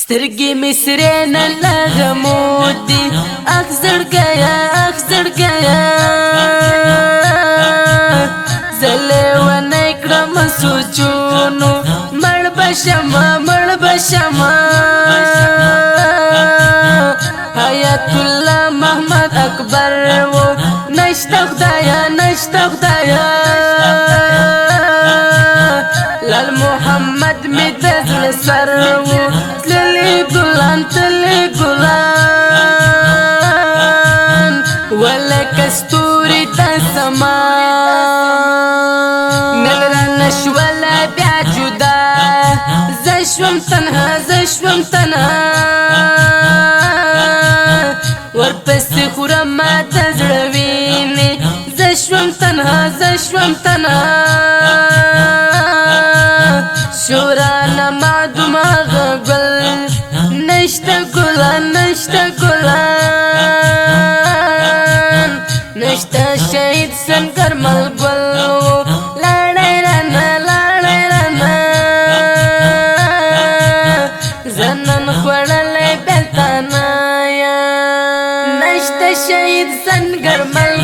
سترګې مې سرې نه لغمودي اخ زړګیا اخ زړګیا زله ونه کړم سوچونو مړ بشما حیات الله محمد اکبر و نشته خدایا لال محمد می دزل سر و تللی ګلان ولک استوري تسمان نلرا نشولا بیا جدا زشوم تنها ورپسې خورم ما دزړه ویني زشوم تنها شورانه ما دماغ گل نشته ګلان نشته شهید سنگر مل گل لاړی رانه زنن خوړلی بیلتانه یا نشته شهید سنگر مل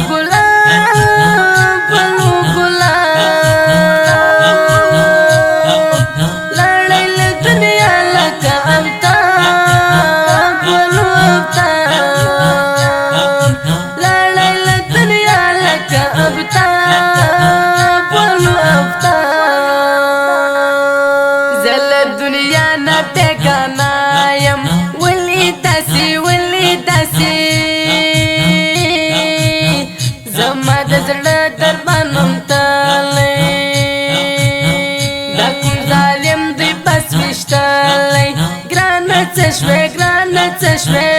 دنیا نه بیگانه یم ولی داسې زما د زړه دربانم تلی دا کوم ظالم دی بس ویشتلی ګرانه څه شوې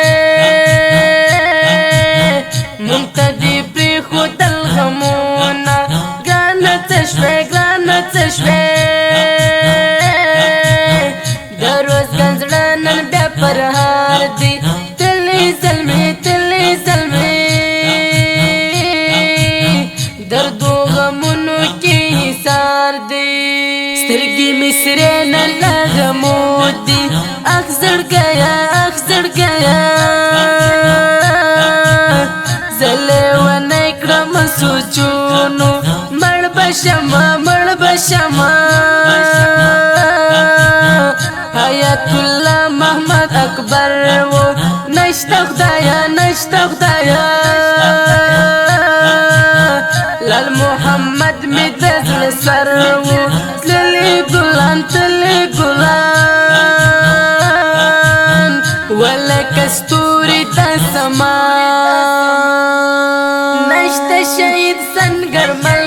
مونږ ته دې پرېښودل غمونه ګرانه څه شوې پرهار دی تلی ظلمی دردو غمونو کی حسار دی سترګې مې سرې نه لغمودي اخ زړګیا زله ونه کړم سوچونو مړ بشما حیات الله محمد اکبر و نشته خدایا لال محمد می دزل سر و تللی ګلان ولک استوري تسمان نشته شهید سنگر مل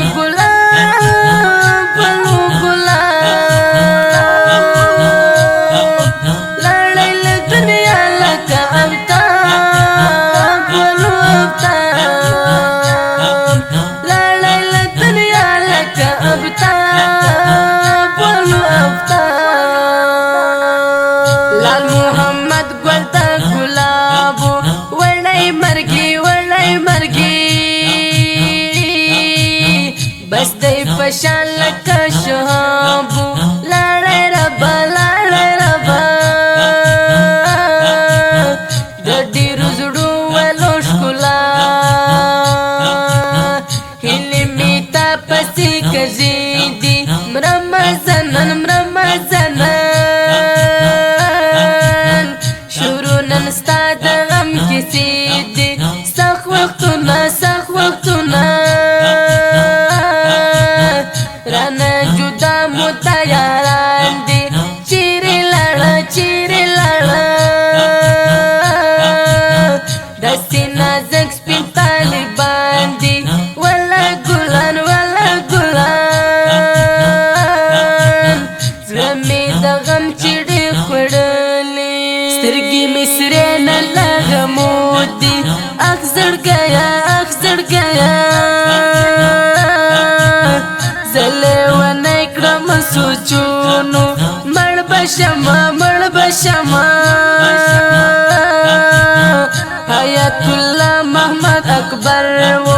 لال محمد ګل د ګلابو وړی مرګي بس دی پشان لکه شهابو لاړی ربا د ډیرو زړو ولو ښکلا هیلې مې تا پسې ګرځېدي مرمه زنن ستا د غم کیسې دي سخت وختونه رانه جدا مو تیاران دي چیرې لاړه داسې نازک سپین طالبان دي ولا ګلان زړه مې د غم چیړې خوړلې سترګې مې سرې نه لغمودي اخ زړګیا زله ونه کړم سوچونو مړ بشما حیات الله محمد اکبر و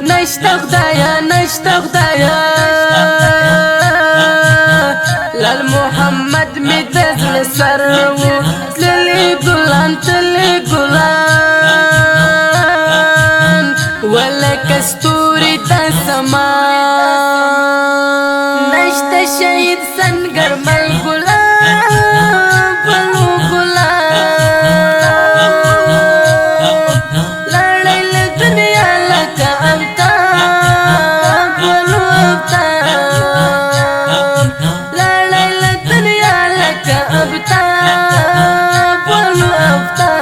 نشته خدایا لال محمد می دزل سر و ستوري د سما نشته شهید سنگر مل ګلاب بلو ګلاب لړۍ له دنیا لکه آفتاب بلو آفتاب لړۍ له دنیا لکه آفتاب بلو آفتاب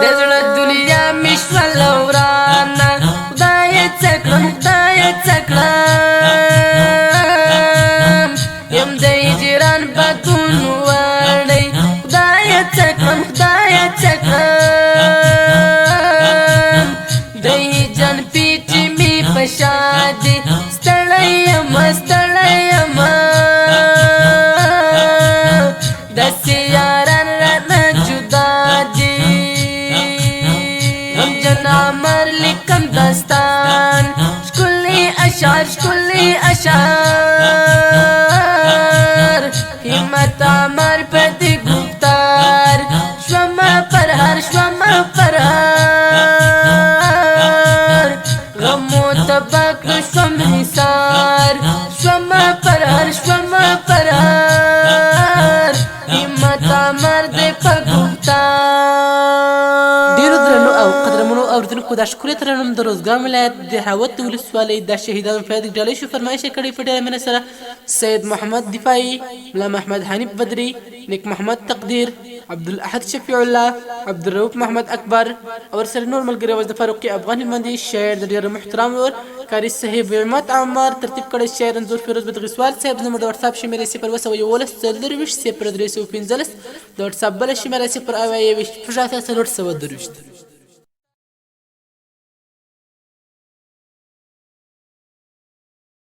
د زړه دنیا مې شوله ورانه خدایه څه کړم خدایه څه کړم یم د هجران بادون وړی خدایه څه کړم خدایه څه کړم د هجران پیټې مې په شا دي ستړی یم ستړی یم داسې یاران رانه جدا دي غمجن عمر لیکم داستان ښکلي اشعار ښکلي اشعار همت عمر په دې ګفتار شومه پرهر شومه پرهر غمو تبا کړو شوم حصار شومه پرهر شومه پرهر همت عمر دې په ګفتار. ډیرو درنو او قدرمنو اوریدونکو دا ښکلي ترنم د روزګان ولایت د هاوت ولسوالۍ د شهیدانو فیاض ډالۍ شو فرمایش یې کړی په ډېره مینه سره سید محمد دفاعي ملا محمد حنیف بدري نیک محمد تقدیر عبدالاحد شفیع الله عبدالرؤف محمد اکبر او ورسره نور ملګري وز د فاروقي افغاني باندې شاعر د ډېر محترم اور کاري صاحب همت عمر ترتیب کړی شاعر انځور فیروز بدغسوال صاحب زموږ د واتساپ شمیرې 011 023 015 د واتساپ بله شمیره 021 430